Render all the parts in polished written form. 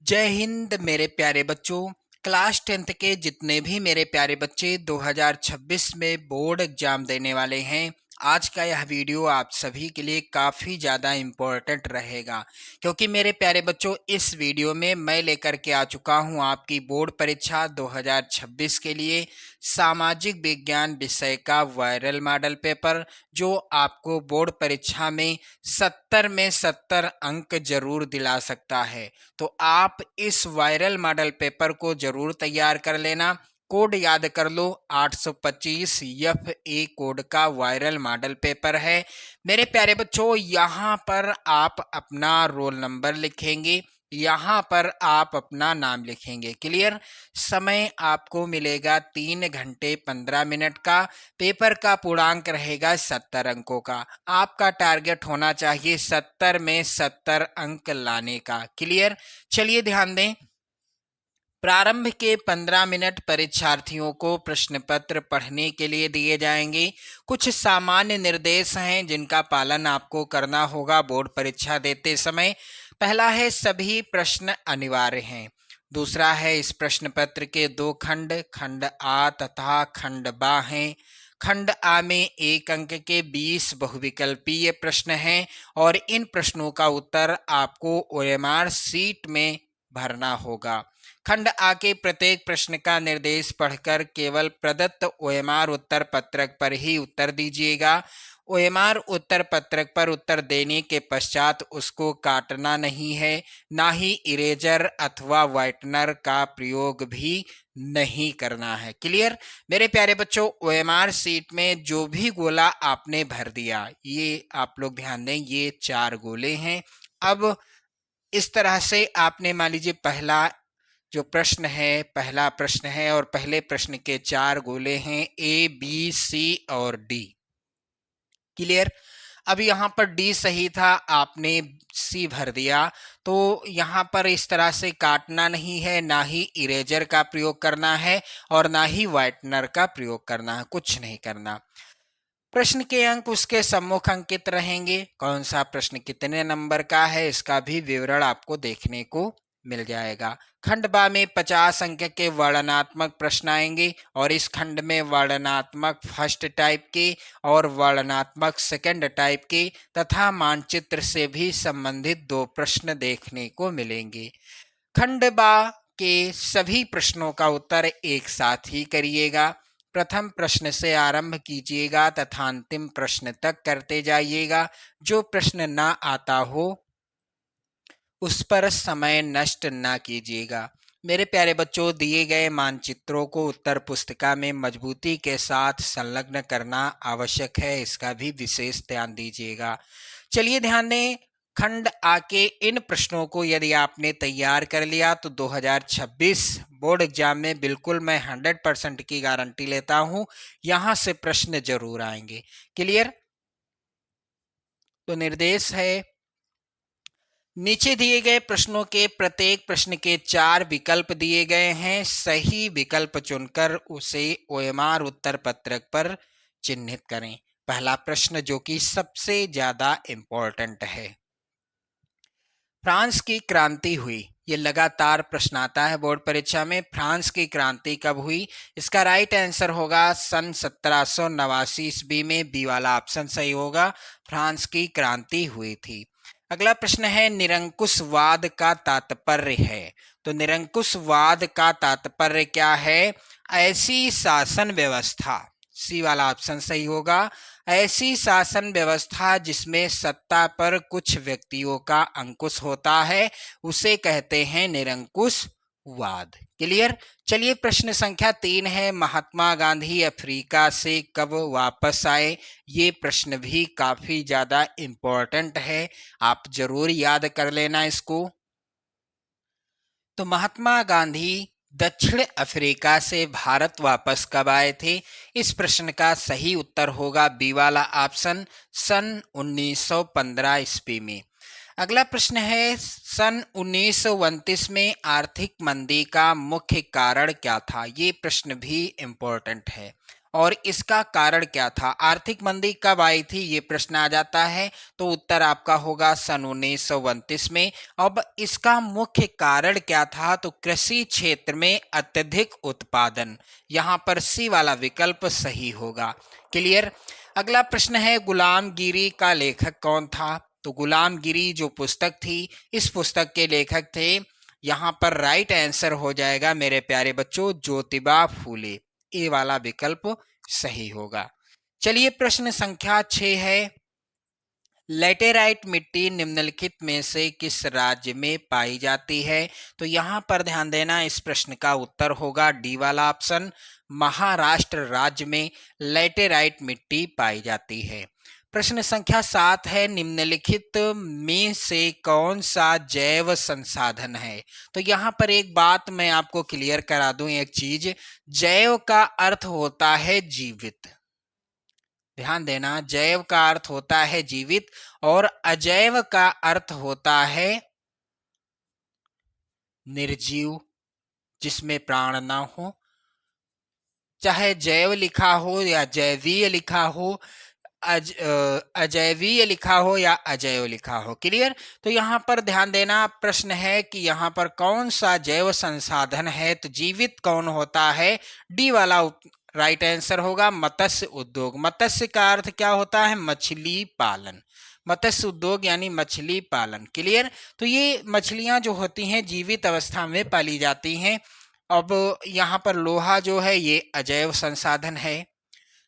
जय हिंद मेरे प्यारे बच्चों। क्लास 10th के जितने भी मेरे प्यारे बच्चे 2026 में बोर्ड एग्जाम देने वाले हैं, आज का यह वीडियो आप सभी के लिए काफ़ी ज़्यादा इम्पोर्टेंट रहेगा, क्योंकि मेरे प्यारे बच्चों इस वीडियो में मैं लेकर के आ चुका हूं आपकी बोर्ड परीक्षा 2026 के लिए सामाजिक विज्ञान विषय का वायरल मॉडल पेपर, जो आपको बोर्ड परीक्षा में 70 में 70 अंक जरूर दिला सकता है। तो आप इस वायरल मॉडल पेपर को जरूर तैयार कर लेना। कोड याद कर लो, 825 FA कोड का वायरल मॉडल पेपर है। मेरे प्यारे बच्चों, यहाँ पर आप अपना रोल नंबर लिखेंगे, यहाँ पर आप अपना नाम लिखेंगे। क्लियर। समय आपको मिलेगा 3 घंटे 15 मिनट का। पेपर का पूर्णांक रहेगा 70 अंकों का। आपका टारगेट होना चाहिए 70 में 70 अंक लाने का। क्लियर। चलिए ध्यान दें। प्रारंभ के 15 मिनट परीक्षार्थियों को प्रश्न पत्र पढ़ने के लिए दिए जाएंगे। कुछ सामान्य निर्देश हैं जिनका पालन आपको करना होगा बोर्ड परीक्षा देते समय। पहला है, सभी प्रश्न अनिवार्य हैं। दूसरा है, इस प्रश्न पत्र के 2 खंड, खंड आ तथा खंड बा हैं। खंड आ में 1 अंक के 20 बहुविकल्पीय प्रश्न हैं और इन प्रश्नों का उत्तर आपको OMR शीट में भरना होगा। खंड आ के प्रत्येक प्रश्न का निर्देश पढ़कर केवल प्रदत्त OMR उत्तर पत्रक पर ही उत्तर दीजिएगा। OMR उत्तर पत्रक पर उत्तर देने के पश्चात उसको काटना नहीं है, ना ही इरेजर अथवा व्हाइटनर का प्रयोग भी नहीं करना है। क्लियर। मेरे प्यारे बच्चों, OMR शीट में जो भी गोला आपने भर दिया, ये आप लोग ध्यान दें, ये 4 गोले हैं। अब इस तरह से आपने मान लीजिए पहला जो प्रश्न है, पहला प्रश्न है और पहले प्रश्न के 4 गोले हैं, A, B, C और D। क्लियर। अब यहाँ पर D सही था, आपने C भर दिया, तो यहाँ पर इस तरह से काटना नहीं है, ना ही इरेजर का प्रयोग करना है और ना ही व्हाइटनर का प्रयोग करना है, कुछ नहीं करना। प्रश्न के अंक उसके सम्मुख अंकित रहेंगे। कौन सा प्रश्न कितने नंबर का है, इसका भी विवरण आपको देखने को मिल जाएगा। खंड बा में 50 अंक के वर्णनात्मक प्रश्न आएंगे और इस खंड में वर्णनात्मक फर्स्ट टाइप के और वर्णनात्मक सेकंड टाइप के तथा मानचित्र से भी संबंधित 2 प्रश्न देखने को मिलेंगे। खंड बा के सभी प्रश्नों का उत्तर एक साथ ही करिएगा। प्रथम प्रश्न से आरंभ कीजिएगा तथा अंतिम प्रश्न तक करते जाइएगा। जो प्रश्न ना आता हो उस पर समय नष्ट ना कीजिएगा। मेरे प्यारे बच्चों, दिए गए मानचित्रों को उत्तर पुस्तिका में मजबूती के साथ संलग्न करना आवश्यक है, इसका भी विशेष ध्यान दीजिएगा। चलिए ध्यान दें। खंड आ के इन प्रश्नों को यदि आपने तैयार कर लिया तो 2026 बोर्ड एग्जाम में बिल्कुल मैं 100% की गारंटी लेता हूं, यहां से प्रश्न जरूर आएंगे। क्लियर। तो निर्देश है, नीचे दिए गए प्रश्नों के प्रत्येक प्रश्न के 4 विकल्प दिए गए हैं। सही विकल्प चुनकर उसे OMR उत्तर पत्रक पर चिन्हित करें। पहला प्रश्न जो कि सबसे ज्यादा इंपॉर्टेंट है, फ्रांस की क्रांति हुई। ये लगातार प्रश्न आता है बोर्ड परीक्षा में। फ्रांस की क्रांति कब हुई? इसका राइट आंसर होगा सन 1789 ईस्वी में। बी वाला ऑप्शन सही होगा, फ्रांस की क्रांति हुई थी। अगला प्रश्न है, निरंकुशवाद का तात्पर्य है। तो निरंकुशवाद का तात्पर्य क्या है? ऐसी शासन व्यवस्था, सी वाला ऑप्शन सही होगा, ऐसी शासन व्यवस्था जिसमें सत्ता पर कुछ व्यक्तियों का अंकुश होता है, उसे कहते हैं निरंकुशवाद। क्लियर। चलिए प्रश्न संख्या 3 है, महात्मा गांधी अफ्रीका से कब वापस आए? ये प्रश्न भी काफी ज्यादा इंपॉर्टेंट है, आप जरूर याद कर लेना इसको। तो महात्मा गांधी दक्षिण अफ्रीका से भारत वापस कब आए थे? इस प्रश्न का सही उत्तर होगा बी वाला ऑप्शन, सन 1915 ईस्वी में। अगला प्रश्न है, सन 1929 में आर्थिक मंदी का मुख्य कारण क्या था? ये प्रश्न भी इम्पोर्टेंट है और इसका कारण क्या था? आर्थिक मंदी कब आई थी, ये प्रश्न आ जाता है। तो उत्तर आपका होगा सन 1929 में। अब इसका मुख्य कारण क्या था? तो कृषि क्षेत्र में अत्यधिक उत्पादन। यहाँ पर सी वाला विकल्प सही होगा। क्लियर। अगला प्रश्न है, गुलामगिरी का लेखक कौन था? तो गुलामगिरी जो पुस्तक थी, इस पुस्तक के लेखक थे, यहाँ पर राइट आंसर हो जाएगा मेरे प्यारे बच्चों ज्योतिबा फूले। ए वाला विकल्प सही होगा। चलिए प्रश्न संख्या 6 है, लेटेराइट मिट्टी निम्नलिखित में से किस राज्य में पाई जाती है? तो यहाँ पर ध्यान देना, इस प्रश्न का उत्तर होगा डी वाला ऑप्शन, महाराष्ट्र राज्य में लेटेराइट मिट्टी पाई जाती है। प्रश्न संख्या 7 है, निम्नलिखित में से कौन सा जैव संसाधन है? तो यहाँ पर एक बात मैं आपको क्लियर करा दूं, एक चीज, जैव का अर्थ होता है जीवित। ध्यान देना, जैव का अर्थ होता है जीवित और अजैव का अर्थ होता है निर्जीव, जिसमें प्राण ना हो। चाहे जैव लिखा हो या जैवीय लिखा हो, अजैवीय लिखा हो या अजैव लिखा हो। क्लियर। तो यहाँ पर ध्यान देना, प्रश्न है कि यहाँ पर कौन सा जैव संसाधन है? तो जीवित कौन होता है? डी वाला राइट आंसर होगा मत्स्य उद्योग। मत्स्य का अर्थ क्या होता है? मछली पालन। मत्स्य उद्योग यानी मछली पालन। क्लियर। तो ये मछलियां जो होती हैं जीवित अवस्था में पाली जाती हैं। अब यहाँ पर लोहा जो है ये अजैव संसाधन है,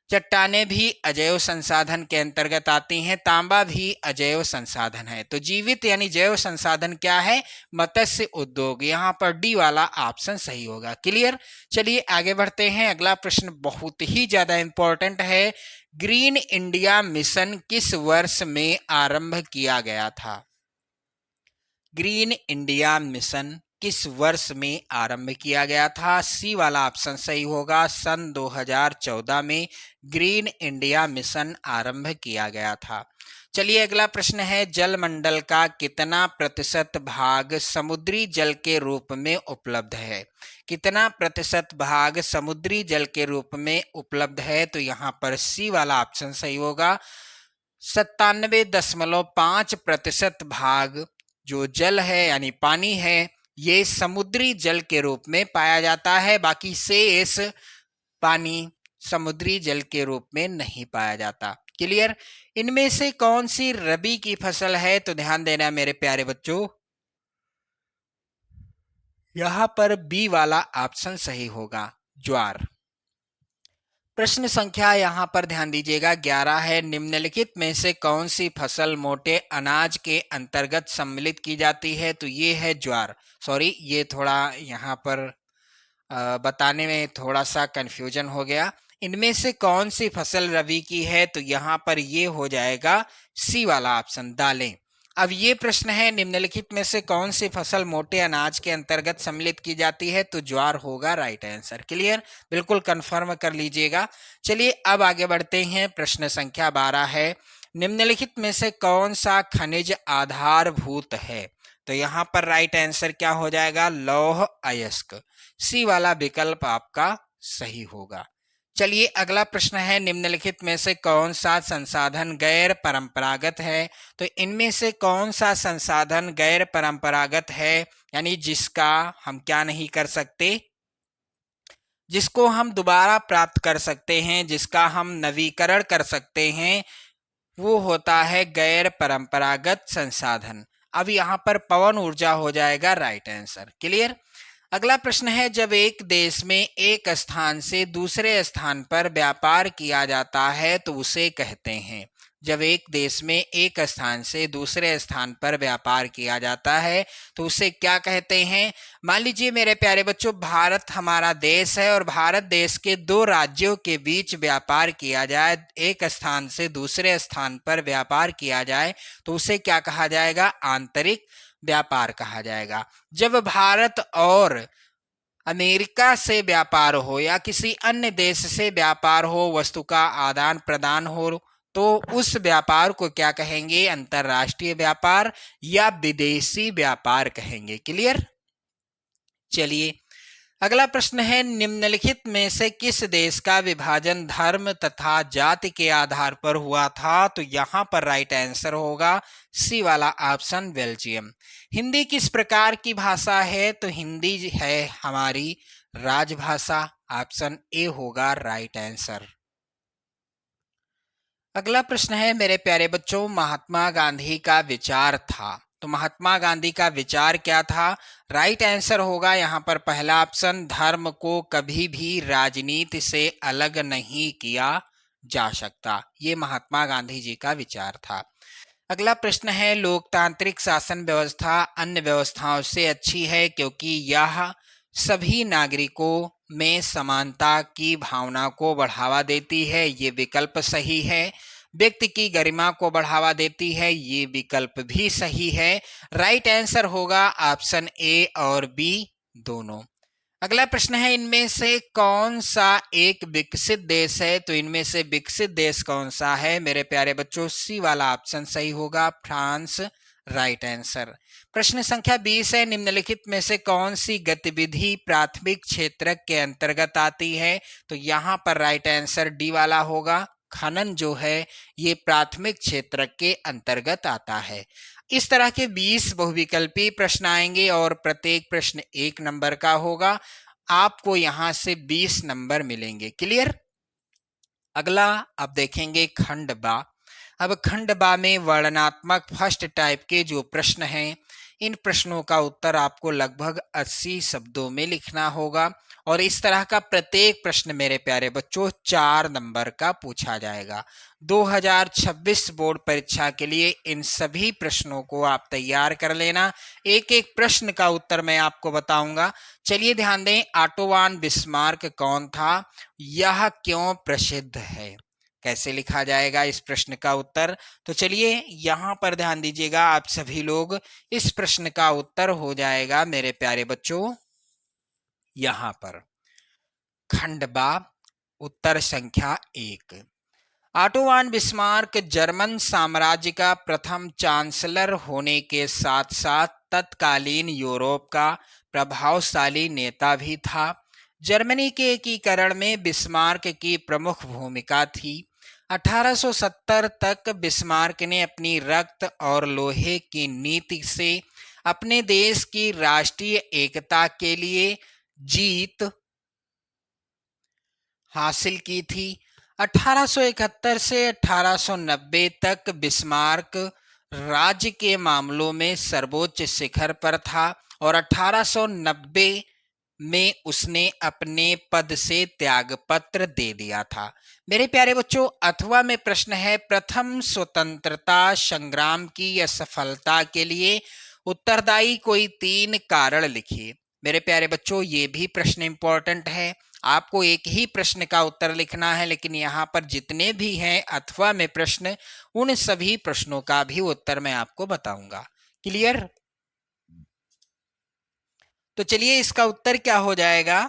चट्टानें भी अजैव संसाधन के अंतर्गत आती हैं, तांबा भी अजैव संसाधन है। तो जीवित यानी जैव संसाधन क्या है? मत्स्य उद्योग। यहाँ पर डी वाला ऑप्शन सही होगा। क्लियर। चलिए आगे बढ़ते हैं। अगला प्रश्न बहुत ही ज्यादा इंपॉर्टेंट है, ग्रीन इंडिया मिशन किस वर्ष में आरंभ किया गया था? ग्रीन इंडिया मिशन किस वर्ष में आरंभ किया गया था? सी वाला ऑप्शन सही होगा, सन 2014 में ग्रीन इंडिया मिशन आरंभ किया गया था। चलिए अगला प्रश्न है, जलमंडल का कितना प्रतिशत भाग समुद्री जल के रूप में उपलब्ध है? कितना प्रतिशत भाग समुद्री जल के रूप में उपलब्ध है? तो यहाँ पर सी वाला ऑप्शन सही होगा, 97.5% भाग जो जल है यानी पानी है, ये समुद्री जल के रूप में पाया जाता है। बाकी शेष पानी समुद्री जल के रूप में नहीं पाया जाता। क्लियर। इनमें से कौन सी रबी की फसल है? तो ध्यान देना मेरे प्यारे बच्चों, यहां पर बी वाला ऑप्शन सही होगा, ज्वार। प्रश्न संख्या यहाँ पर ध्यान दीजिएगा 11 है, निम्नलिखित में से कौन सी फसल मोटे अनाज के अंतर्गत सम्मिलित की जाती है? तो ये है ज्वार। सॉरी, ये थोड़ा यहाँ पर बताने में थोड़ा सा कंफ्यूजन हो गया। इनमें से कौन सी फसल रबी की है? तो यहाँ पर ये हो जाएगा सी वाला ऑप्शन, दालें। अब ये प्रश्न है, निम्नलिखित में से कौन सी फसल मोटे अनाज के अंतर्गत सम्मिलित की जाती है? तो ज्वार होगा राइट आंसर। क्लियर, बिल्कुल कंफर्म कर लीजिएगा। चलिए अब आगे बढ़ते हैं। प्रश्न संख्या 12 है, निम्नलिखित में से कौन सा खनिज आधारभूत है? तो यहाँ पर राइट आंसर क्या हो जाएगा? लौह अयस्क। सी वाला विकल्प आपका सही होगा। चलिए अगला प्रश्न है, निम्नलिखित में से कौन सा संसाधन गैर परंपरागत है? तो इनमें से कौन सा संसाधन गैर परंपरागत है, यानी जिसका हम क्या नहीं कर सकते, जिसको हम दोबारा प्राप्त कर सकते हैं, जिसका हम नवीकरण कर सकते हैं, वो होता है गैर परंपरागत संसाधन। अब यहाँ पर पवन ऊर्जा हो जाएगा राइट आंसर। क्लियर। अगला प्रश्न है, जब एक देश में एक स्थान से दूसरे स्थान पर व्यापार किया जाता है तो उसे कहते हैं? जब एक देश में एक स्थान से दूसरे स्थान पर व्यापार किया जाता है तो उसे क्या कहते हैं? मान लीजिए मेरे प्यारे बच्चों, भारत हमारा देश है और भारत देश के दो राज्यों के बीच व्यापार किया जाए, एक स्थान से दूसरे स्थान पर व्यापार किया जाए तो उसे क्या कहा जाएगा? आंतरिक व्यापार कहा जाएगा। जब भारत और अमेरिका से व्यापार हो या किसी अन्य देश से व्यापार हो, वस्तु का आदान प्रदान हो, तो उस व्यापार को क्या कहेंगे? अंतरराष्ट्रीय व्यापार या विदेशी व्यापार कहेंगे। क्लियर। चलिए अगला प्रश्न है, निम्नलिखित में से किस देश का विभाजन धर्म तथा जाति के आधार पर हुआ था? तो यहाँ पर राइट आंसर होगा सी वाला ऑप्शन, बेल्जियम। हिंदी किस प्रकार की भाषा है? तो हिंदी है हमारी राजभाषा, ऑप्शन ए होगा राइट आंसर। अगला प्रश्न है, मेरे प्यारे बच्चों, महात्मा गांधी का विचार था, तो महात्मा गांधी का विचार क्या था? राइट आंसर होगा यहाँ पर पहला ऑप्शन, धर्म को कभी भी राजनीति से अलग नहीं किया जा सकता। ये महात्मा गांधी जी का विचार था। अगला प्रश्न है, लोकतांत्रिक शासन व्यवस्था अन्य व्यवस्थाओं से अच्छी है क्योंकि यह सभी नागरिकों में समानता की भावना को बढ़ावा देती है। ये विकल्प सही है। व्यक्ति की गरिमा को बढ़ावा देती है। ये विकल्प भी सही है। राइट आंसर होगा ऑप्शन ए और बी दोनों। अगला प्रश्न है, इनमें से कौन सा एक विकसित देश है? तो इनमें से विकसित देश कौन सा है? मेरे प्यारे बच्चों, सी वाला ऑप्शन सही होगा, फ्रांस, राइट आंसर। प्रश्न संख्या 20 है, निम्नलिखित में से कौन सी गतिविधि प्राथमिक क्षेत्र के अंतर्गत आती है? तो यहाँ पर राइट आंसर डी वाला होगा, खनन जो है ये प्राथमिक क्षेत्र के अंतर्गत आता है। इस तरह के 20 बहुविकल्पी प्रश्न आएंगे और प्रत्येक प्रश्न 1 नंबर का होगा। आपको यहां से 20 नंबर मिलेंगे। क्लियर? अगला अब देखेंगे खंड बा। अब खंड बा में वर्णनात्मक फर्स्ट टाइप के जो प्रश्न हैं, इन प्रश्नों का उत्तर आपको लगभग 80 शब्दों में लिखना होगा और इस तरह का प्रत्येक प्रश्न मेरे प्यारे बच्चों 4 नंबर का पूछा जाएगा। 2026 बोर्ड परीक्षा के लिए इन सभी प्रश्नों को आप तैयार कर लेना। एक एक प्रश्न का उत्तर मैं आपको बताऊंगा। चलिए ध्यान दें, ऑटोवान बिस्मार्क कौन था? यह क्यों प्रसिद्ध है? कैसे लिखा जाएगा इस प्रश्न का उत्तर? तो चलिए यहां पर ध्यान दीजिएगा आप सभी लोग। इस प्रश्न का उत्तर हो जाएगा मेरे प्यारे बच्चों यहां पर खंड बा, उत्तर संख्या 1। ऑटोवान बिस्मार्क जर्मन साम्राज्य का प्रथम चांसलर होने के साथ साथ तत्कालीन यूरोप का प्रभावशाली नेता भी था। जर्मनी के एकीकरण में बिस्मार्क की प्रमुख भूमिका थी। 1870 तक बिस्मार्क ने अपनी रक्त और लोहे की नीति से अपने देश की राष्ट्रीय एकता के लिए जीत हासिल की थी। 1871 से 1890 तक बिस्मार्क राज्य के मामलों में सर्वोच्च शिखर पर था और 1890 में उसने अपने पद से त्यागपत्र दे दिया था। मेरे प्यारे बच्चों, अथवा में प्रश्न है, प्रथम स्वतंत्रता संग्राम की असफलता के लिए उत्तरदायी कोई 3 कारण लिखिए। मेरे प्यारे बच्चों, ये भी प्रश्न इंपॉर्टेंट है। आपको एक ही प्रश्न का उत्तर लिखना है, लेकिन यहाँ पर जितने भी हैं अथवा में प्रश्न, उन सभी प्रश्नों का भी उत्तर मैं आपको बताऊंगा। क्लियर? तो चलिए इसका उत्तर क्या हो जाएगा?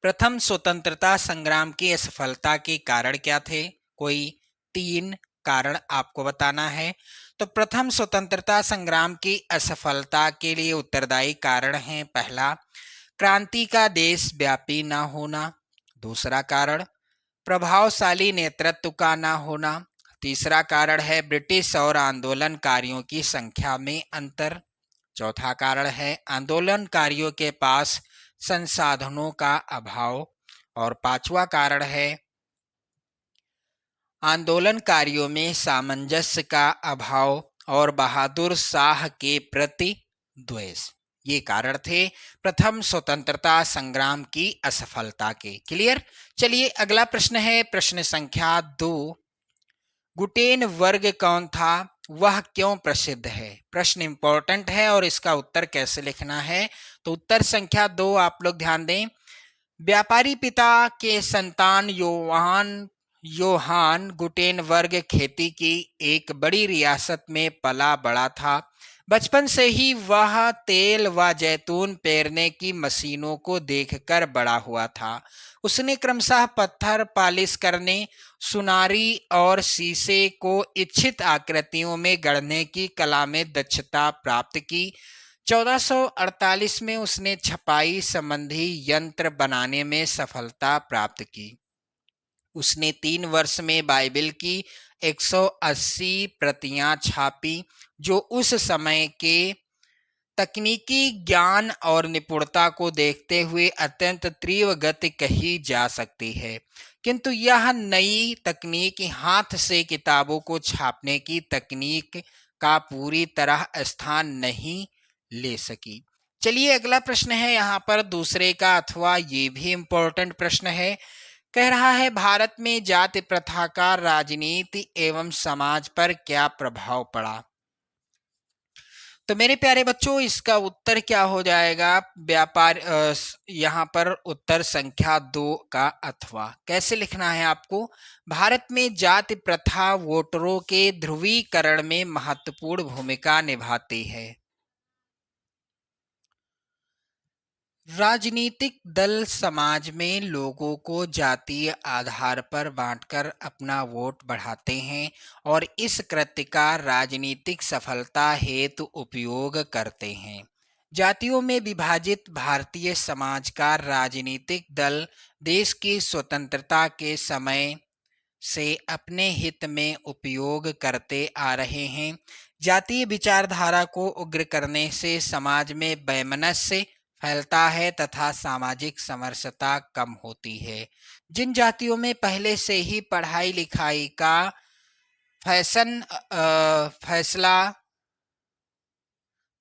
प्रथम स्वतंत्रता संग्राम की असफलता के कारण क्या थे? कोई 3 कारण आपको बताना है। तो प्रथम स्वतंत्रता संग्राम की असफलता के लिए उत्तरदायी कारण है, पहला, क्रांति का देशव्यापी न होना। दूसरा कारण, प्रभावशाली नेतृत्व का न होना। तीसरा कारण है ब्रिटिश और आंदोलनकारियों की संख्या में अंतर। चौथा कारण है आंदोलनकारियों के पास संसाधनों का अभाव। और पांचवा कारण है आंदोलनकारियों में सामंजस्य का अभाव और बहादुर शाह के प्रति द्वेष। ये कारण थे प्रथम स्वतंत्रता संग्राम की असफलता के। क्लियर? चलिए अगला प्रश्न है, प्रश्न संख्या 2। गुटेनबर्ग कौन था? वह क्यों प्रसिद्ध है? प्रश्न इंपॉर्टेंट है और इसका उत्तर कैसे लिखना है? तो उत्तर संख्या 2 आप लोग ध्यान दें। व्यापारी पिता के संतान योहान गुटेनबर्ग खेती की एक बड़ी रियासत में पला बड़ा था। बचपन से ही वह तेल व जैतून पेरने की मशीनों को देखकर बड़ा हुआ था। उसने क्रमशः पत्थर पालिश करने, सुनारी और शीशे को इच्छित आकृतियों में गढ़ने की कला में दक्षता प्राप्त की। 1448 में उसने छपाई संबंधी यंत्र बनाने में सफलता प्राप्त की। उसने 3 वर्ष में बाइबिल की 180 प्रतियां छापी, जो उस समय के तकनीकी ज्ञान और निपुणता को देखते हुए अत्यंत तीव्र गति कही जा सकती है। किंतु यह नई तकनीक हाथ से किताबों को छापने की तकनीक का पूरी तरह स्थान नहीं ले सकी। चलिए अगला प्रश्न है यहाँ पर दूसरे का, अथवा ये भी इम्पोर्टेंट प्रश्न है। कह रहा है, भारत में जाति प्रथा का राजनीति एवं समाज पर क्या प्रभाव पड़ा। तो मेरे प्यारे बच्चों, इसका उत्तर क्या हो जाएगा? व्यापार यहाँ पर उत्तर संख्या 2 का अथवा। कैसे लिखना है आपको? भारत में जाति प्रथा वोटरों के ध्रुवीकरण में महत्वपूर्ण भूमिका निभाती है। राजनीतिक दल समाज में लोगों को जातीय आधार पर बांटकर अपना वोट बढ़ाते हैं और इस कृत्य का राजनीतिक सफलता हेतु उपयोग करते हैं। जातियों में विभाजित भारतीय समाज का राजनीतिक दल देश की स्वतंत्रता के समय से अपने हित में उपयोग करते आ रहे हैं। जातीय विचारधारा को उग्र करने से समाज में वैमनस्य फैलता है तथा सामाजिक समरसता कम होती है। जिन जातियों में पहले से ही पढ़ाई लिखाई का फैसला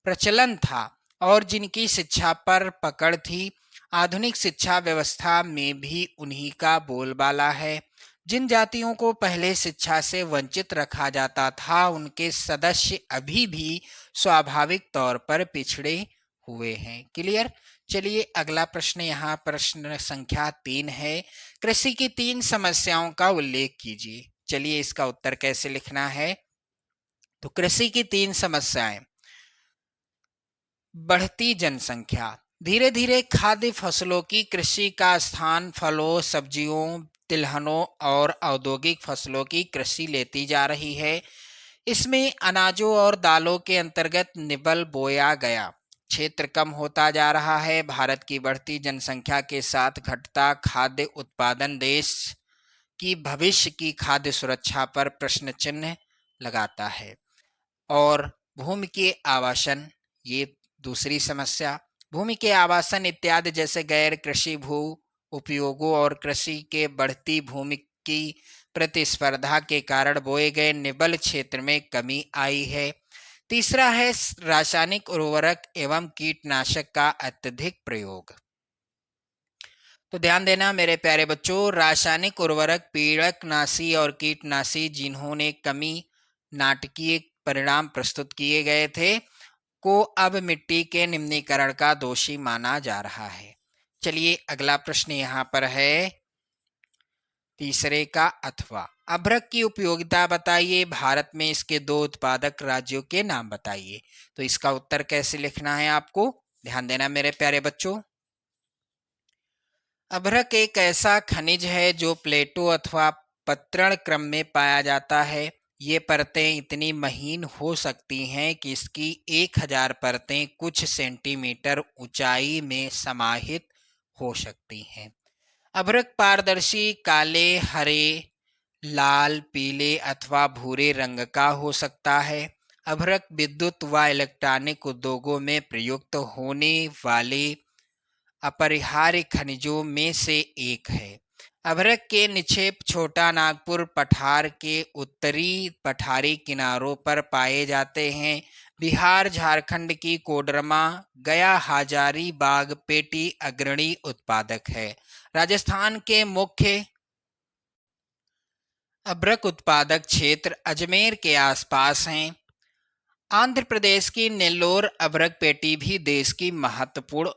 प्रचलन था और जिनकी शिक्षा पर पकड़ थी, आधुनिक शिक्षा व्यवस्था में भी उन्हीं का बोलबाला है। जिन जातियों को पहले शिक्षा से वंचित रखा जाता था, उनके सदस्य अभी भी स्वाभाविक तौर पर पिछड़े हुए हैं। क्लियर? चलिए अगला प्रश्न, यहाँ प्रश्न संख्या 3 है। कृषि की 3 समस्याओं का उल्लेख कीजिए। चलिए इसका उत्तर कैसे लिखना है? तो कृषि की 3 समस्याएं: बढ़ती जनसंख्या, धीरे धीरे खाद्य फसलों की कृषि का स्थान फलों, सब्जियों, तिलहनों और औद्योगिक फसलों की कृषि लेती जा रही है। इसमें अनाजों और दालों के अंतर्गत निबल बोया गया क्षेत्र कम होता जा रहा है। भारत की बढ़ती जनसंख्या के साथ घटता खाद्य उत्पादन देश की भविष्य की खाद्य सुरक्षा पर प्रश्न चिन्ह लगाता है। और भूमि के आवासन, ये दूसरी समस्या। भूमि के आवासन इत्यादि जैसे गैर कृषि भू उपयोगों और कृषि के बढ़ती भूमि की प्रतिस्पर्धा के कारण बोए गए निबल क्षेत्र में कमी आई है। तीसरा है रासायनिक उर्वरक एवं कीटनाशक का अत्यधिक प्रयोग। तो ध्यान देना मेरे प्यारे बच्चों, रासायनिक उर्वरक, पीड़कनाशी और कीटनाशी जिन्होंने कमी नाटकीय परिणाम प्रस्तुत किए गए थे, को अब मिट्टी के निम्नीकरण का दोषी माना जा रहा है। चलिए अगला प्रश्न यहाँ पर है तीसरे का अथवा। अभ्रक की उपयोगिता बताइए। भारत में इसके 2 उत्पादक राज्यों के नाम बताइए। तो इसका उत्तर कैसे लिखना है आपको? ध्यान देना मेरे प्यारे बच्चों। अभ्रक एक ऐसा खनिज है जो प्लेटों अथवा पत्रण क्रम में पाया जाता है। ये परतें इतनी महीन हो सकती हैं कि इसकी 1000 परतें कुछ सेंटीमीटर ऊंचाई में समाहित हो सकती हैं। अभ्रक पारदर्शी, काले, हरे, लाल, पीले अथवा भूरे रंग का हो सकता है। अभ्रक विद्युत व इलेक्ट्रॉनिक उद्योगों में प्रयुक्त होने वाले अपरिहार्य खनिजों में से एक है। अभ्रक के निक्षेप छोटा नागपुर पठार के उत्तरी पठारी किनारों पर पाए जाते हैं। बिहार, झारखंड की कोडरमा, गया, हजारीबाग पेटी अग्रणी उत्पादक है। राजस्थान के मुख्य अभ्रक उत्पादक क्षेत्र अजमेर के आसपास हैं। आंध्र प्रदेश की नेल्लोर अभ्रक पेटी भी देश की महत्वपूर्ण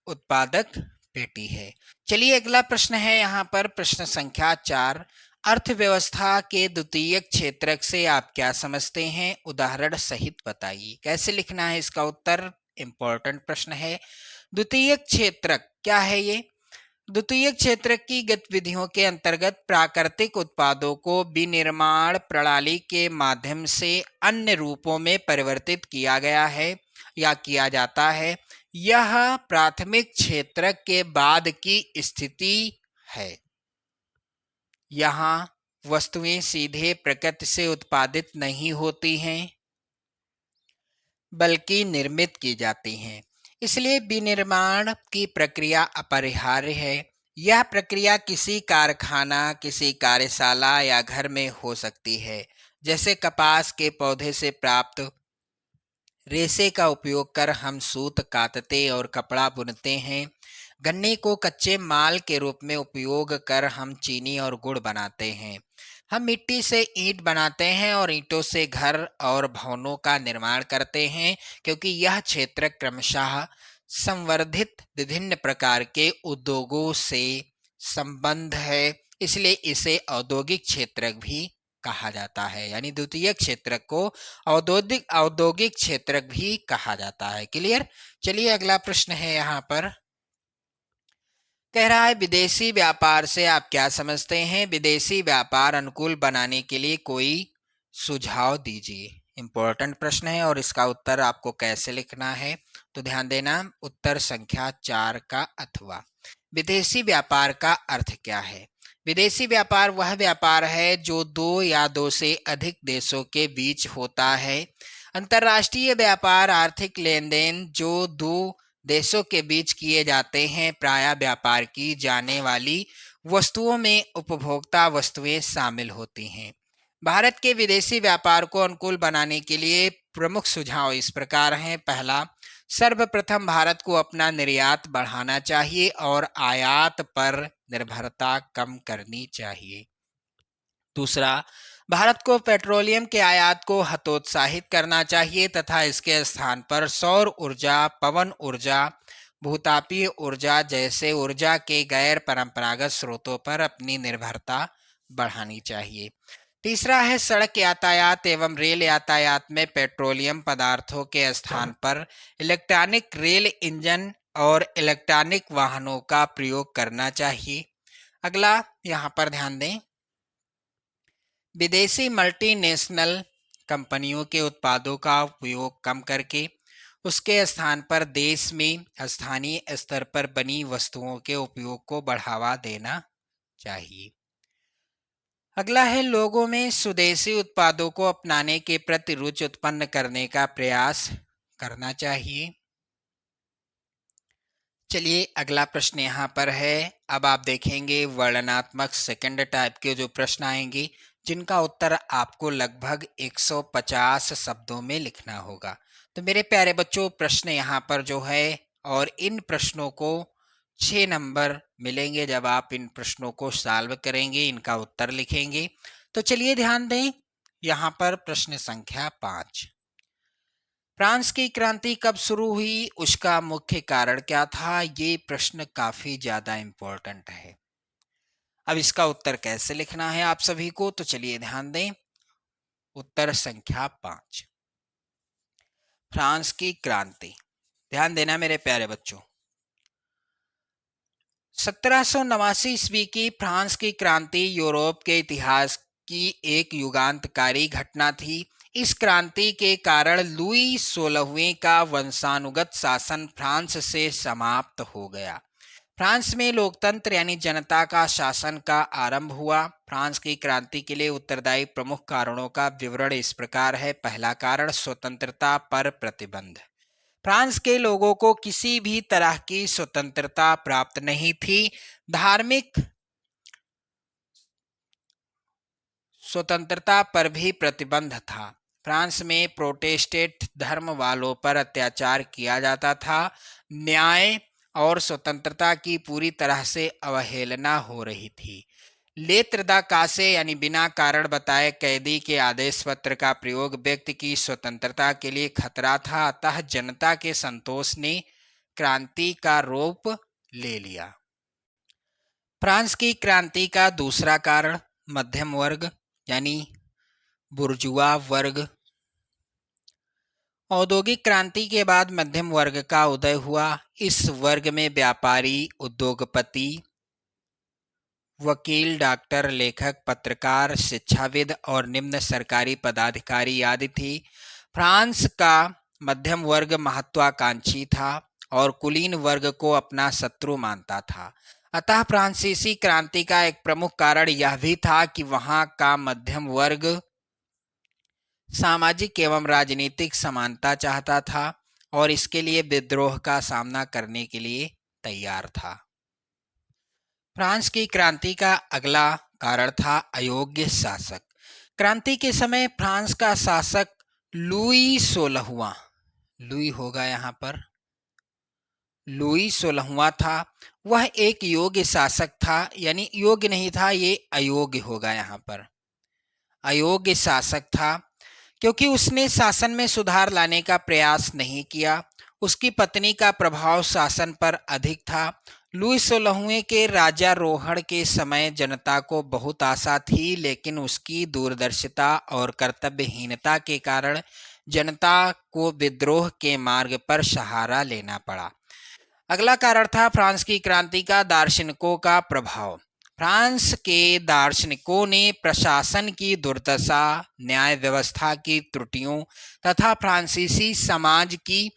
उत्पादक पेटी है। चलिए अगला प्रश्न है यहाँ पर प्रश्न संख्या 4। अर्थव्यवस्था के द्वितीयक क्षेत्रक से आप क्या समझते हैं? उदाहरण सहित बताइए। कैसे लिखना है इसका उत्तर? इंपॉर्टेंट प्रश्न है। द्वितीयक क्षेत्रक क्या है? ये द्वितीयक क्षेत्रक की गतिविधियों के अंतर्गत प्राकृतिक उत्पादों को विनिर्माण प्रणाली के माध्यम से अन्य रूपों में परिवर्तित किया गया है। या किया जाता है, यह प्राथमिक क्षेत्र के बाद की स्थिति है। यहाँ वस्तुएं सीधे प्रकृति से उत्पादित नहीं होती हैं, बल्कि निर्मित की जाती हैं। इसलिए विनिर्माण की प्रक्रिया अपरिहार्य है। यह प्रक्रिया किसी कारखाना, किसी कार्यशाला या घर में हो सकती है। जैसे कपास के पौधे से प्राप्त रेशे का उपयोग कर हम सूत कातते और कपड़ा बुनते हैं। गन्ने को कच्चे माल के रूप में उपयोग कर हम चीनी और गुड़ बनाते हैं। हम मिट्टी से ईंट बनाते हैं और ईंटों से घर और भवनों का निर्माण करते हैं, क्योंकि यह क्षेत्र क्रमशः संवर्धित विभिन्न प्रकार के उद्योगों से संबंध है। इसलिए इसे औद्योगिक क्षेत्र भी कहा जाता है, यानी द्वितीय क्षेत्र को औद्योगिक औद्योगिक क्षेत्र भी कहा जाता है। क्लियर। चलिए अगला प्रश्न है यहाँ पर, कह रहा है विदेशी व्यापार से आप क्या समझते हैं? विदेशी व्यापार अनुकूल बनाने के लिए कोई सुझाव दीजिए। इंपॉर्टेंट प्रश्न है और इसका उत्तर आपको कैसे लिखना है, तो ध्यान देना। उत्तर संख्या 4 का अथवा। विदेशी व्यापार का अर्थ क्या है? विदेशी व्यापार वह व्यापार है जो दो या दो से अधिक देशों के बीच होता है। अंतर्राष्ट्रीय व्यापार आर्थिक लेन देन जो दो देशों के बीच किए जाते हैं। प्रायः व्यापार की जाने वाली वस्तुओं में उपभोक्ता वस्तुएं शामिल होती हैं। भारत के विदेशी व्यापार को अनुकूल बनाने के लिए प्रमुख सुझाव इस प्रकार हैं। पहला, सर्वप्रथम भारत को अपना निर्यात बढ़ाना चाहिए और आयात पर निर्भरता कम करनी चाहिए। दूसरा, भारत को पेट्रोलियम के आयात को हतोत्साहित करना चाहिए तथा इसके स्थान पर सौर ऊर्जा, पवन ऊर्जा, भूतापीय ऊर्जा जैसे ऊर्जा के गैर परंपरागत स्रोतों पर अपनी निर्भरता बढ़ानी चाहिए। तीसरा है सड़क यातायात एवं रेल यातायात में पेट्रोलियम पदार्थों के स्थान पर इलेक्ट्रॉनिक रेल इंजन और इलेक्ट्रॉनिक वाहनों का प्रयोग करना चाहिए। अगला यहाँ पर ध्यान दें, विदेशी मल्टीनेशनल कंपनियों के उत्पादों का उपयोग कम करके उसके स्थान पर देश में स्थानीय स्तर पर बनी वस्तुओं के उपयोग को बढ़ावा देना चाहिए। अगला है लोगों में स्वदेशी उत्पादों को अपनाने के प्रति रुचि उत्पन्न करने का प्रयास करना चाहिए। चलिए अगला प्रश्न यहाँ पर है। अब आप देखेंगे वर्णनात्मक सेकंड टाइप के जो प्रश्न आएंगे, जिनका उत्तर आपको लगभग 150 शब्दों में लिखना होगा। तो मेरे प्यारे बच्चों, प्रश्न यहाँ पर जो है, और इन प्रश्नों को 6 नंबर मिलेंगे जब आप इन प्रश्नों को सॉल्व करेंगे, इनका उत्तर लिखेंगे। तो चलिए ध्यान दें, यहाँ पर प्रश्न संख्या 5, फ्रांस की क्रांति कब शुरू हुई, उसका मुख्य कारण क्या था? ये प्रश्न काफी ज्यादा इंपॉर्टेंट है। अब इसका उत्तर कैसे लिखना है आप सभी को, तो चलिए ध्यान दें। उत्तर संख्या 5, फ्रांस की क्रांति। ध्यान देना मेरे प्यारे बच्चों, 1789 ईस्वी की फ्रांस की क्रांति यूरोप के इतिहास की एक युगांतकारी घटना थी। इस क्रांति के कारण लुई 16वें का वंशानुगत शासन फ्रांस से समाप्त हो गया। फ्रांस में लोकतंत्र यानी जनता का शासन का आरंभ हुआ। फ्रांस की क्रांति के लिए उत्तरदायी प्रमुख कारणों का विवरण इस प्रकार है। पहला कारण, स्वतंत्रता पर प्रतिबंध। फ्रांस के लोगों को किसी भी तरह की स्वतंत्रता प्राप्त नहीं थी। धार्मिक स्वतंत्रता पर भी प्रतिबंध था। फ्रांस में प्रोटेस्टेंट धर्म वालों पर अत्याचार किया जाता था। न्याय और स्वतंत्रता की पूरी तरह से अवहेलना हो रही थी। लेत्र द कासे यानी बिना कारण बताए कैदी के आदेश पत्र का प्रयोग व्यक्ति की स्वतंत्रता के लिए खतरा था। अतः जनता के संतोष ने क्रांति का रूप ले लिया। फ्रांस की क्रांति का दूसरा कारण, मध्यम वर्ग यानी बुर्जुआ वर्ग। औद्योगिक क्रांति के बाद मध्यम वर्ग का उदय हुआ। इस वर्ग में व्यापारी, उद्योगपति, वकील, डॉक्टर, लेखक, पत्रकार, शिक्षाविद और निम्न सरकारी पदाधिकारी आदि थी। फ्रांस का मध्यम वर्ग महत्वाकांक्षी था और कुलीन वर्ग को अपना शत्रु मानता था। अतः फ्रांसीसी क्रांति का एक प्रमुख कारण यह भी था कि वहां का मध्यम वर्ग सामाजिक एवं राजनीतिक समानता चाहता था और इसके लिए विद्रोह का सामना करने के लिए तैयार था। फ्रांस की क्रांति का अगला कारण था अयोग्य शासक। क्रांति के समय फ्रांस का शासक लुई 16वां, लुई होगा यहाँ पर, लुई 16वां था। वह एक योग्य शासक था, यानी योग्य नहीं था, ये अयोग्य होगा यहाँ पर, अयोग्य शासक था क्योंकि उसने शासन में सुधार लाने का प्रयास नहीं किया। उसकी पत्नी का प्रभाव शासन पर अधिक था। लुई 16वें के राज्यारोहण के समय जनता को बहुत आशा थी, लेकिन उसकी दूरदर्शिता और कर्तव्यहीनता के कारण जनता को विद्रोह के मार्ग पर सहारा लेना पड़ा। अगला कारण था फ्रांस की क्रांति का दार्शनिकों का प्रभाव। फ्रांस के दार्शनिकों ने प्रशासन की दुर्दशा, न्याय व्यवस्था की त्रुटियों तथा फ्रांसीसी समाज की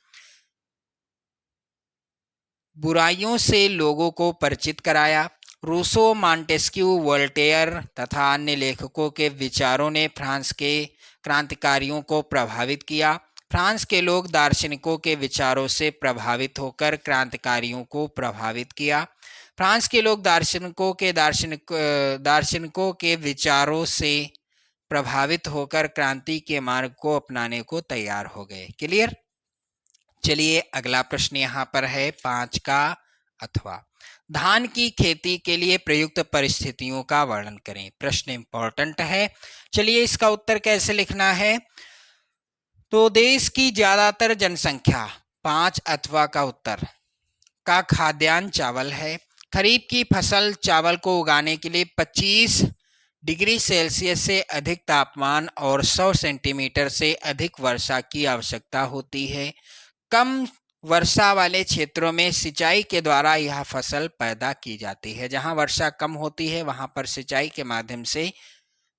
बुराइयों से लोगों को परिचित कराया। रूसो, मॉन्टेस्क्यू, वोल्टेयर तथा अन्य लेखकों के विचारों ने फ्रांस के क्रांतिकारियों को प्रभावित किया। फ्रांस के लोग दार्शनिकों के विचारों से प्रभावित होकर क्रांतिकारियों को प्रभावित किया। फ्रांस के लोग दार्शनिकों के विचारों से प्रभावित होकर क्रांति के मार्ग को अपनाने को तैयार हो गए। क्लियर? चलिए अगला प्रश्न यहाँ पर है 5 का अथवा। धान की खेती के लिए प्रयुक्त परिस्थितियों का वर्णन करें। प्रश्न इंपॉर्टेंट है। चलिए इसका उत्तर कैसे लिखना है। तो देश की ज्यादातर जनसंख्या, 5 अथवा का उत्तर, का खाद्यान्न चावल है। खरीफ की फसल चावल को उगाने के लिए 25 डिग्री सेल्सियस से अधिक तापमान और 100 सेंटीमीटर से अधिक वर्षा की आवश्यकता होती है। कम वर्षा वाले क्षेत्रों में सिंचाई के द्वारा यह फसल पैदा की जाती है। जहां वर्षा कम होती है वहां पर सिंचाई के माध्यम से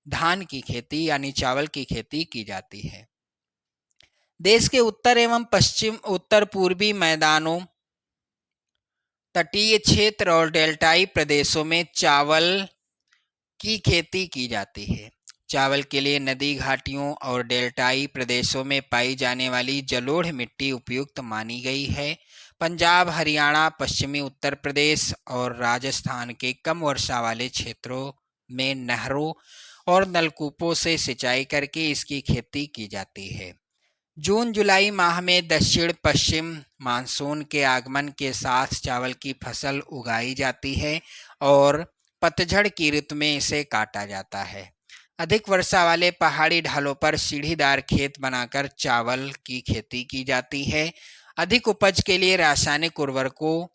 धान की खेती यानी चावल की खेती की जाती है। देश के उत्तर एवं पश्चिम उत्तर पूर्वी मैदानों, तटीय क्षेत्र और डेल्टाई प्रदेशों में चावल की खेती की जाती है। चावल के लिए नदी घाटियों और डेल्टाई प्रदेशों में पाई जाने वाली जलोढ़ मिट्टी उपयुक्त मानी गई है। पंजाब, हरियाणा, पश्चिमी उत्तर प्रदेश और राजस्थान के कम वर्षा वाले क्षेत्रों में नहरों और नलकूपों से सिंचाई करके इसकी खेती की जाती है। जून जुलाई माह में दक्षिण पश्चिम मानसून के आगमन के साथ चावल की फसल उगाई जाती है और पतझड़ की ऋतु में इसे काटा जाता है। अधिक वर्षा वाले पहाड़ी ढालों पर सीढ़ीदार खेत बनाकर चावल की खेती की जाती है। अधिक उपज के लिए रासायनिक उर्वरकों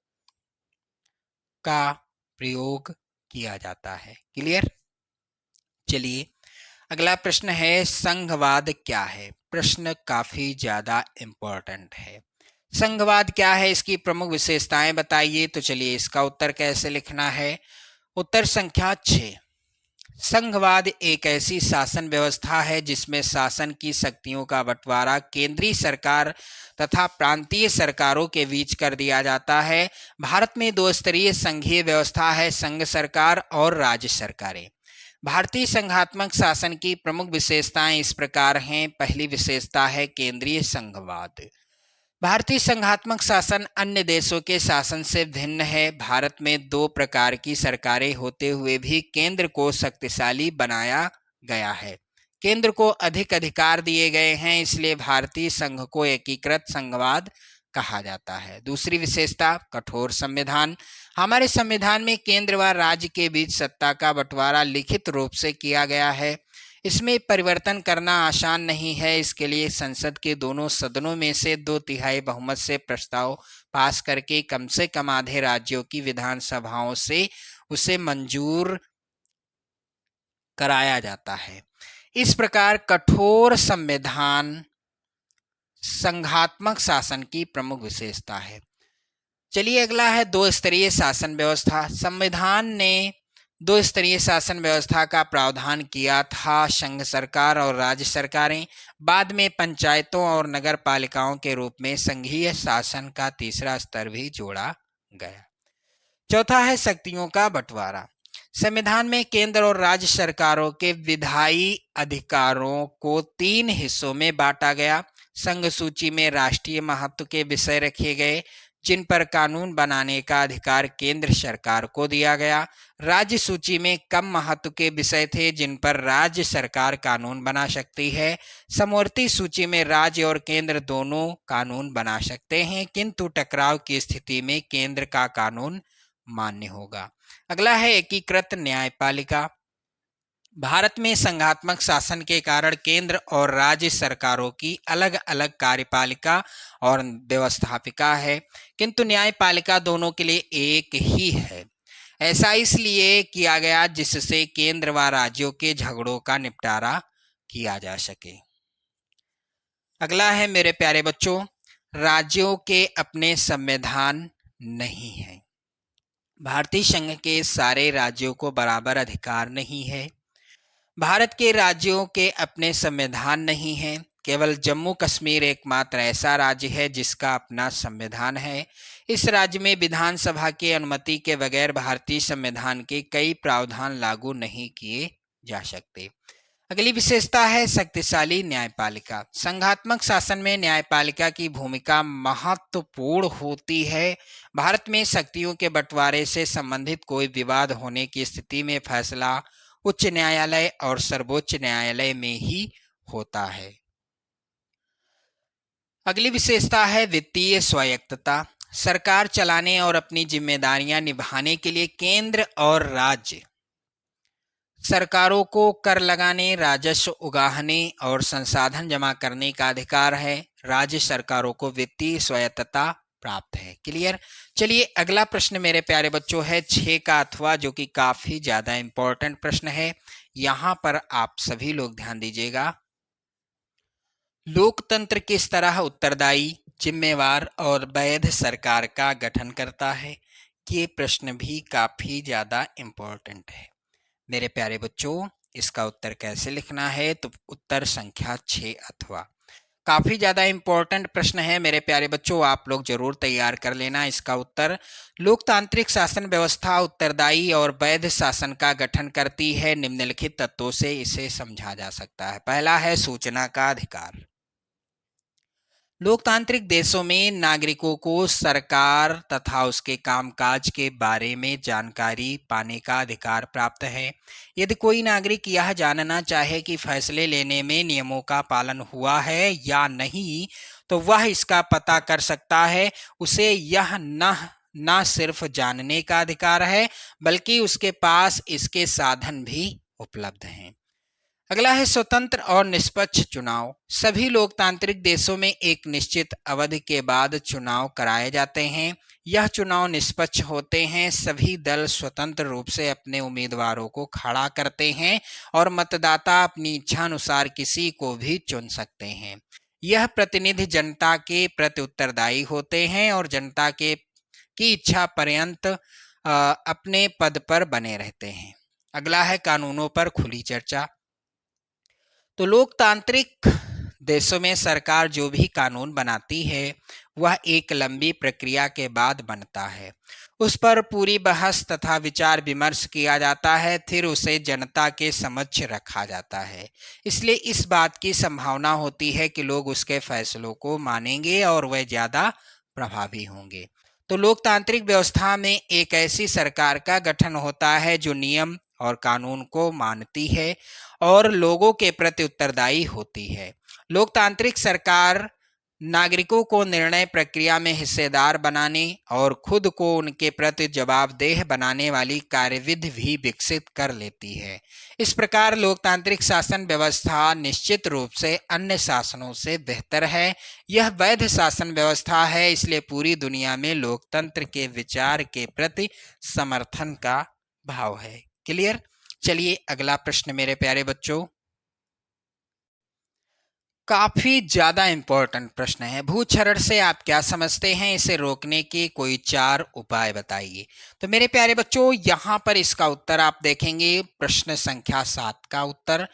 का प्रयोग किया जाता है। क्लियर? चलिए अगला प्रश्न है, संघवाद क्या है। प्रश्न काफी ज्यादा इंपॉर्टेंट है। संघवाद क्या है, इसकी प्रमुख विशेषताएं बताइए। तो चलिए इसका उत्तर कैसे लिखना है। उत्तर संख्या 6। संघवाद एक ऐसी शासन व्यवस्था है जिसमें शासन की शक्तियों का बंटवारा केंद्रीय सरकार तथा प्रांतीय सरकारों के बीच कर दिया जाता है। भारत में 2 स्तरीय संघीय व्यवस्था है, संघ सरकार और राज्य सरकारें। भारतीय संघात्मक शासन की प्रमुख विशेषताएं इस प्रकार हैं। पहली विशेषता है केंद्रीय संघवाद। भारतीय संघात्मक शासन अन्य देशों के शासन से भिन्न है। भारत में 2 प्रकार की सरकारें होते हुए भी केंद्र को शक्तिशाली बनाया गया है। केंद्र को अधिक अधिकार दिए गए हैं, इसलिए भारतीय संघ को एकीकृत संघवाद कहा जाता है। दूसरी विशेषता, कठोर संविधान। हमारे संविधान में केंद्र व राज्य के बीच सत्ता का बंटवारा लिखित रूप से किया गया है। इसमें परिवर्तन करना आसान नहीं है। इसके लिए संसद के दोनों सदनों में से 2/3 बहुमत से प्रस्ताव पास करके कम से कम आधे राज्यों की विधानसभाओं से उसे मंजूर कराया जाता है। इस प्रकार कठोर संविधान संघात्मक शासन की प्रमुख विशेषता है। चलिए अगला है 2 स्तरीय शासन व्यवस्था। संविधान ने दो स्तरीय शासन व्यवस्था का प्रावधान किया था संघ सरकार और राज्य सरकारें। बाद में पंचायतों और नगर पालिकाओं के रूप में संघीय शासन का तीसरा स्तर भी जोड़ा गया। चौथा है शक्तियों का बंटवारा। संविधान में केंद्र और राज्य सरकारों के विधायी अधिकारों को तीन हिस्सों में बांटा गया। संघ सूची में राष्ट्रीय महत्व के विषय रखे गए जिन पर कानून बनाने का अधिकार केंद्र सरकार को दिया गया। राज्य सूची में कम महत्व के विषय थे जिन पर राज्य सरकार कानून बना सकती है। समवर्ती सूची में राज्य और केंद्र दोनों कानून बना सकते हैं, किंतु टकराव की स्थिति में केंद्र का कानून मान्य होगा। अगला है एकीकृत न्यायपालिका। भारत में संघात्मक शासन के कारण केंद्र और राज्य सरकारों की अलग अलग कार्यपालिका और व्यवस्थापिका है, किंतु न्यायपालिका दोनों के लिए एक ही है। ऐसा इसलिए किया गया जिससे केंद्र व राज्यों के झगड़ों का निपटारा किया जा सके। अगला है मेरे प्यारे बच्चों, राज्यों के अपने संविधान नहीं है। भारतीय संघ के सारे राज्यों को बराबर अधिकार नहीं है। भारत के राज्यों के अपने संविधान नहीं है। केवल जम्मू कश्मीर एकमात्र ऐसा राज्य है जिसका अपना संविधान है। इस राज्य में विधानसभा की अनुमति के बगैर भारतीय संविधान के कई प्रावधान लागू नहीं किए जा सकते। अगली विशेषता है शक्तिशाली न्यायपालिका। संघात्मक शासन में न्यायपालिका की भूमिका महत्वपूर्ण होती है। भारत में शक्तियों के बंटवारे से संबंधित कोई विवाद होने की स्थिति में फैसला उच्च न्यायालय और सर्वोच्च न्यायालय में ही होता है। अगली विशेषता है वित्तीय स्वायत्तता। सरकार चलाने और अपनी जिम्मेदारियां निभाने के लिए केंद्र और राज्य सरकारों को कर लगाने, राजस्व उगाहने और संसाधन जमा करने का अधिकार है। राज्य सरकारों को वित्तीय स्वायत्तता प्राप्त है। क्लियर। चलिए अगला प्रश्न मेरे प्यारे बच्चों है 6 का अथवा, जो कि काफी ज्यादा इंपॉर्टेंट प्रश्न है। यहां पर आप सभी लोग ध्यान दीजिएगा। लोकतंत्र किस तरह उत्तरदायी, जिम्मेवार और वैध सरकार का गठन करता है? ये प्रश्न भी काफी ज्यादा इंपॉर्टेंट है मेरे प्यारे बच्चों। इसका उत्तर कैसे लिखना है? तो उत्तर संख्या 6 अथवा। काफी ज्यादा इंपॉर्टेंट प्रश्न है मेरे प्यारे बच्चों, आप लोग जरूर तैयार कर लेना इसका उत्तर। लोकतांत्रिक शासन व्यवस्था उत्तरदायी और वैध शासन का गठन करती है। निम्नलिखित तत्वों से इसे समझा जा सकता है। पहला है सूचना का अधिकार। लोकतांत्रिक देशों में नागरिकों को सरकार तथा उसके कामकाज के बारे में जानकारी पाने का अधिकार प्राप्त है। यदि कोई नागरिक यह जानना चाहे कि फैसले लेने में नियमों का पालन हुआ है या नहीं, तो वह इसका पता कर सकता है। उसे यह न सिर्फ जानने का अधिकार है, बल्कि उसके पास इसके साधन भी उपलब्ध हैं। अगला है स्वतंत्र और निष्पक्ष चुनाव। सभी लोकतांत्रिक देशों में एक निश्चित अवधि के बाद चुनाव कराए जाते हैं। यह चुनाव निष्पक्ष होते हैं। सभी दल स्वतंत्र रूप से अपने उम्मीदवारों को खड़ा करते हैं और मतदाता अपनी इच्छा अनुसार किसी को भी चुन सकते हैं। यह प्रतिनिधि जनता के प्रति उत्तरदायी होते हैं और जनता की इच्छा पर्यंत अपने पद पर बने रहते हैं। अगला है कानूनों पर खुली चर्चा। तो लोकतांत्रिक देशों में सरकार जो भी कानून बनाती है वह एक लंबी प्रक्रिया के बाद बनता है। उस पर पूरी बहस तथा विचार विमर्श किया जाता है, फिर उसे जनता के समक्ष रखा जाता है। इसलिए इस बात की संभावना होती है कि लोग उसके फैसलों को मानेंगे और वह ज्यादा प्रभावी होंगे। तो लोकतांत्रिक व्यवस्था में एक ऐसी सरकार का गठन होता है जो नियम और कानून को मानती है और लोगों के प्रति उत्तरदायी होती है। लोकतांत्रिक सरकार नागरिकों को निर्णय प्रक्रिया में हिस्सेदार बनाने और खुद को उनके प्रति जवाबदेह बनाने वाली कार्यविधि भी विकसित कर लेती है। इस प्रकार लोकतांत्रिक शासन व्यवस्था निश्चित रूप से अन्य शासनों से बेहतर है। यह वैध शासन व्यवस्था है, इसलिए पूरी दुनिया में लोकतंत्र के विचार के प्रति समर्थन का भाव है। क्लियर। चलिए अगला प्रश्न मेरे प्यारे बच्चों। काफी ज्यादा इंपॉर्टेंट प्रश्न है। भूक्षरण से आप क्या समझते हैं? इसे रोकने के कोई 4 उपाय बताइए। तो मेरे प्यारे बच्चों, यहाँ पर इसका उत्तर आप देखेंगे, प्रश्न संख्या 7 का उत्तर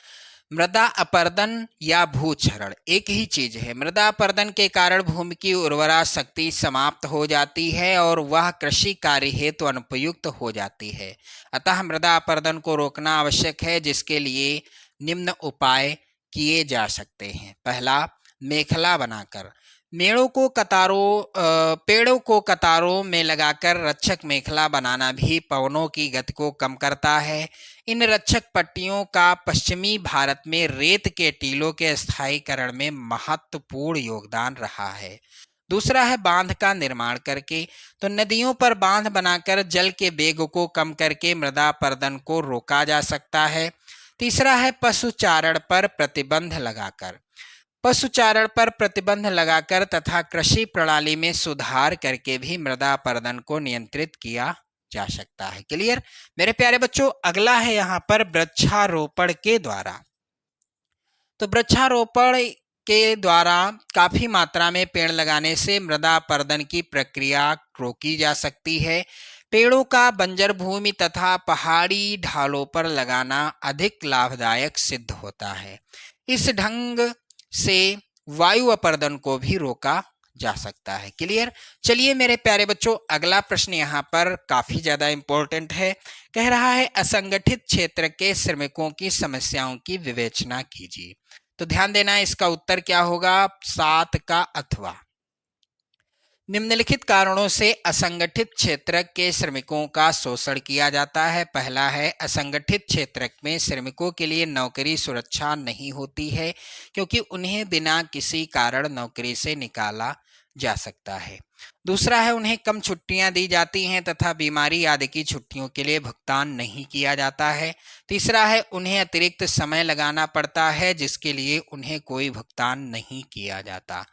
मृदा अपरदन या भूक्षरण एक ही चीज है। मृदा अपरदन के कारण भूमि की उर्वरा शक्ति समाप्त हो जाती है और वह कृषि कार्य हेतु अनुपयुक्त हो जाती है। अतः मृदा अपरदन को रोकना आवश्यक है, जिसके लिए निम्न उपाय किए जा सकते हैं। पहला, मेखला बनाकर पेड़ों को कतारों में लगाकर रक्षक मेखला बनाना भी पवनों की गति को कम करता है। इन रक्षक पट्टियों का पश्चिमी भारत में रेत के टीलों के स्थायीकरण में महत्वपूर्ण योगदान रहा है। दूसरा है बांध का निर्माण करके। तो नदियों पर बांध बनाकर जल के वेग को कम करके मृदा अपरदन को रोका जा सकता है। तीसरा है पशुचारण पर प्रतिबंध लगाकर। पशुचारण पर प्रतिबंध लगाकर तथा कृषि प्रणाली में सुधार करके भी मृदा अपरदन को नियंत्रित किया जा सकता है। क्लियर मेरे प्यारे बच्चों? अगला है यहाँ पर वृक्षारोपण के द्वारा। तो वृक्षारोपण के द्वारा काफी मात्रा में पेड़ लगाने से मृदा अपरदन की प्रक्रिया रोकी जा सकती है। पेड़ों का बंजर भूमि तथा पहाड़ी ढालों पर लगाना अधिक लाभदायक सिद्ध होता है। इस ढंग से वायु अपरदन को भी रोका जा सकता है। क्लियर? चलिए मेरे प्यारे बच्चों, अगला प्रश्न यहाँ पर काफी ज्यादा इंपॉर्टेंट है। कह रहा है असंगठित क्षेत्र के श्रमिकों की समस्याओं की विवेचना कीजिए। तो ध्यान देना, इसका उत्तर क्या होगा? 7 का अथवा। निम्नलिखित कारणों से असंगठित क्षेत्र के श्रमिकों का शोषण किया जाता है। पहला है, असंगठित क्षेत्र में श्रमिकों के लिए नौकरी सुरक्षा नहीं होती है, क्योंकि उन्हें बिना किसी कारण नौकरी से निकाला जा सकता है। दूसरा है, उन्हें कम छुट्टियां दी जाती हैं तथा बीमारी आदि की छुट्टियों के लिए भुगतान नहीं किया जाता है। तीसरा है, उन्हें अतिरिक्त समय लगाना पड़ता है जिसके लिए उन्हें कोई भुगतान नहीं किया जाता।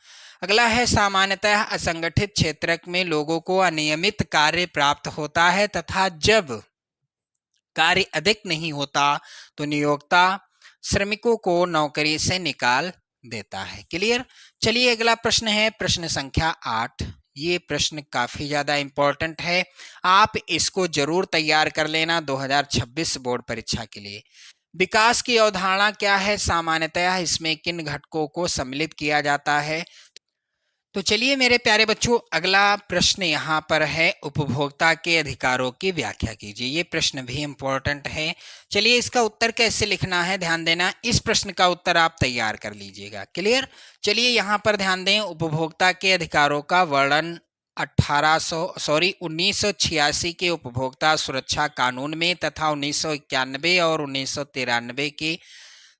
अगला है, सामान्यतः असंगठित क्षेत्र में लोगों को अनियमित कार्य प्राप्त होता है तथा जब कार्य अधिक नहीं होता तो नियोक्ता श्रमिकों को नौकरी से निकाल देता है। क्लियर? चलिए अगला प्रश्न है प्रश्न संख्या 8। ये प्रश्न काफी ज्यादा इंपॉर्टेंट है, आप इसको जरूर तैयार कर लेना 2026 बोर्ड परीक्षा के लिए। विकास की अवधारणा क्या है? सामान्यतः इसमें किन घटकों को सम्मिलित किया जाता है? तो चलिए मेरे प्यारे बच्चों, अगला प्रश्न यहाँ पर है, उपभोक्ता के अधिकारों की व्याख्या कीजिए। ये प्रश्न भी इंपॉर्टेंट है। चलिए इसका उत्तर कैसे लिखना है ध्यान देना, इस प्रश्न का उत्तर आप तैयार कर लीजिएगा। क्लियर? चलिए यहाँ पर ध्यान दें, उपभोक्ता के अधिकारों का वर्णन 1986 के उपभोक्ता सुरक्षा कानून में तथा 1991 और 1993 के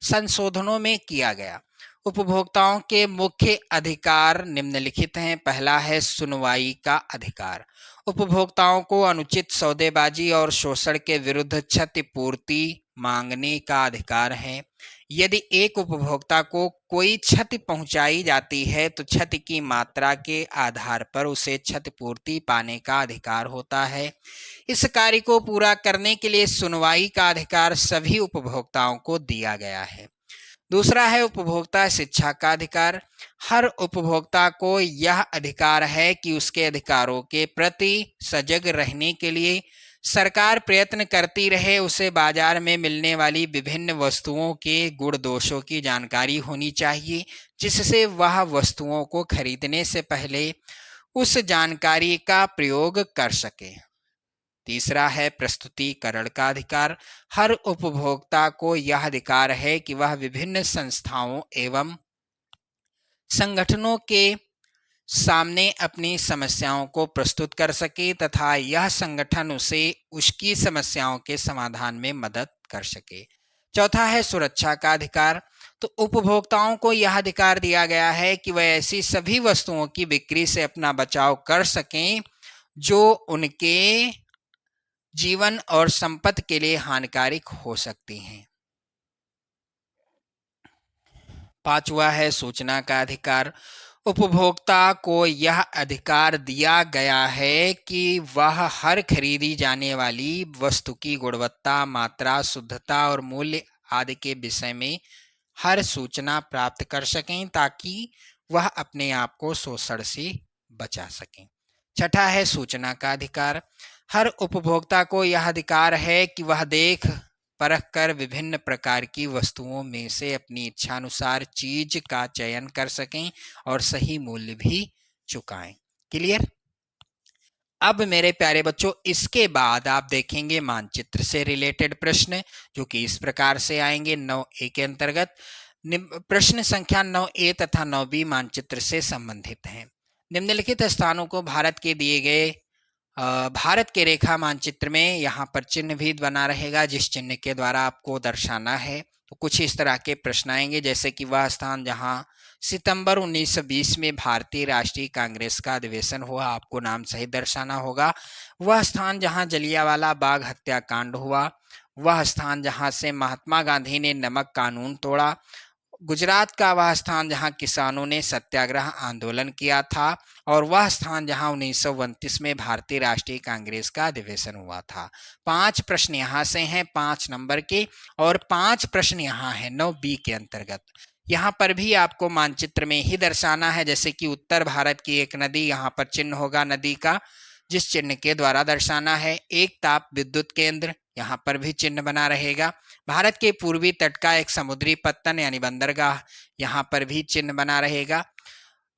संशोधनों में किया गया। उपभोक्ताओं के मुख्य अधिकार निम्नलिखित हैं। पहला है, सुनवाई का अधिकार। उपभोक्ताओं को अनुचित सौदेबाजी और शोषण के विरुद्ध क्षतिपूर्ति मांगने का अधिकार है। यदि एक उपभोक्ता को कोई क्षति पहुंचाई जाती है तो क्षति की मात्रा के आधार पर उसे क्षतिपूर्ति पाने का अधिकार होता है। इस कार्य को पूरा करने के लिए सुनवाई का अधिकार सभी उपभोक्ताओं को दिया गया है। दूसरा है, उपभोक्ता शिक्षा का अधिकार। हर उपभोक्ता को यह अधिकार है कि उसके अधिकारों के प्रति सजग रहने के लिए सरकार प्रयत्न करती रहे। उसे बाजार में मिलने वाली विभिन्न वस्तुओं के गुण दोषों की जानकारी होनी चाहिए, जिससे वह वस्तुओं को खरीदने से पहले उस जानकारी का प्रयोग कर सके। तीसरा है, प्रस्तुतिकरण का अधिकार। हर उपभोक्ता को यह अधिकार है कि वह विभिन्न संस्थाओं एवं संगठनों के सामने अपनी समस्याओं को प्रस्तुत कर सके तथा यह संगठन उसे उसकी समस्याओं के समाधान में मदद कर सके। चौथा है, सुरक्षा का अधिकार। तो उपभोक्ताओं को यह अधिकार दिया गया है कि वह ऐसी सभी वस्तुओं की बिक्री से अपना बचाव कर सकें जो उनके जीवन और संपत्ति के लिए हानिकारक हो सकती हैं। पांचवा है, सूचना का अधिकार। उपभोक्ता को यह अधिकार दिया गया है कि वह हर खरीदी जाने वाली वस्तु की गुणवत्ता, मात्रा, शुद्धता और मूल्य आदि के विषय में हर सूचना प्राप्त कर सकें ताकि वह अपने आप को शोषण से बचा सकें। छठा है सूचना का अधिकार। हर उपभोक्ता को यह अधिकार है कि वह देख परख कर विभिन्न प्रकार की वस्तुओं में से अपनी इच्छानुसार चीज का चयन कर सकें और सही मूल्य भी चुकाएं। क्लियर? अब मेरे प्यारे बच्चों, इसके बाद आप देखेंगे मानचित्र से रिलेटेड प्रश्न, जो कि इस प्रकार से आएंगे 9A के अंतर्गत। प्रश्न संख्या 9A तथा 9B मानचित्र से संबंधित हैं। निम्नलिखित स्थानों को भारत के दिए गए भारत के रेखा मानचित्र में यहाँ पर चिन्ह भी बना रहेगा, जिस चिन्ह के द्वारा आपको दर्शाना है। तो कुछ इस तरह के प्रश्न आएंगे, जैसे कि वह स्थान जहाँ सितंबर 1920 में भारतीय राष्ट्रीय कांग्रेस का अधिवेशन हुआ, आपको नाम सहित दर्शाना होगा। वह स्थान जहाँ जलियांवाला बाग हत्याकांड हुआ, वह स्थान जहाँ से महात्मा गांधी ने नमक कानून तोड़ा, गुजरात का वह स्थान जहां किसानों ने सत्याग्रह आंदोलन किया था, और वह स्थान जहां 1929 में भारतीय राष्ट्रीय कांग्रेस का अधिवेशन हुआ था। 5 प्रश्न यहां से हैं 5 नंबर के, और 5 प्रश्न यहां हैं 9B के अंतर्गत। यहाँ पर भी आपको मानचित्र में ही दर्शाना है, जैसे कि उत्तर भारत की एक नदी, यहाँ पर चिन्ह होगा नदी का, जिस चिन्ह के द्वारा दर्शाना है। एक ताप विद्युत केंद्र, यहाँ पर भी चिन्ह बना रहेगा। भारत के पूर्वी तट का एक समुद्री पत्तन यानी बंदरगाह, यहाँ पर भी चिन्ह बना रहेगा।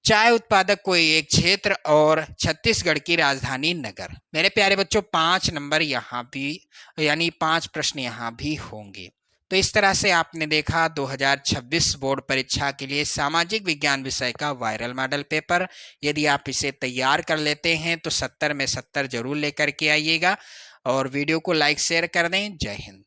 चाय उत्पादक कोई एक क्षेत्र, और छत्तीसगढ़ की राजधानी नगर। मेरे प्यारे बच्चों, 5 नंबर यहाँ भी, यानी 5 प्रश्न यहाँ भी होंगे। तो इस तरह से आपने देखा 2026 बोर्ड परीक्षा के लिए सामाजिक विज्ञान विषय का वायरल मॉडल पेपर। यदि आप इसे तैयार कर लेते हैं तो 70 में 70 जरूर लेकर के आइएगा, और वीडियो को लाइक शेयर कर दें। जय हिंद।